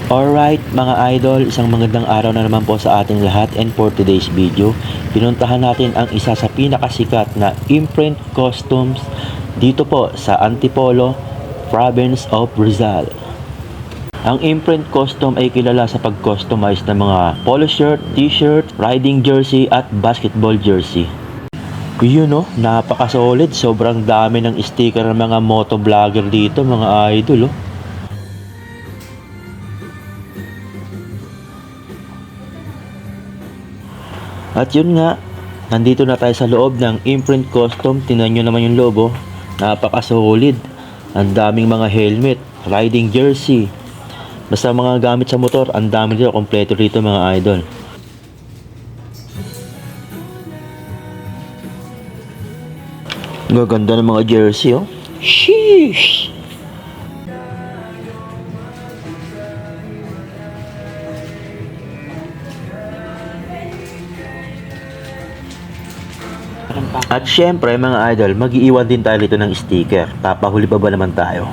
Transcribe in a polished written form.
Alright mga idol, isang magandang araw na naman po sa ating lahat, and for today's video, pinuntahan natin ang isa sa pinakasikat na imprint customs dito po sa Antipolo, Province of Rizal. Ang imprint custom ay kilala sa pag-customize ng mga polo shirt, t-shirt, riding jersey at basketball jersey. Yun no, napaka-solid, sobrang dami ng sticker ng mga motovlogger dito mga idol oh. At yun nga, nandito na tayo sa loob ng imprint custom. Tingnan nyo naman yung logo, napaka-solid. Ang daming mga helmet, riding jersey, basta mga gamit sa motor, ang dami dito, kompleto dito mga idol. Gaganda ng mga jersey oh. Sheesh! At syempre mga idol, mag-iiwan din tayo dito ng sticker. Papahuli pa ba naman tayo?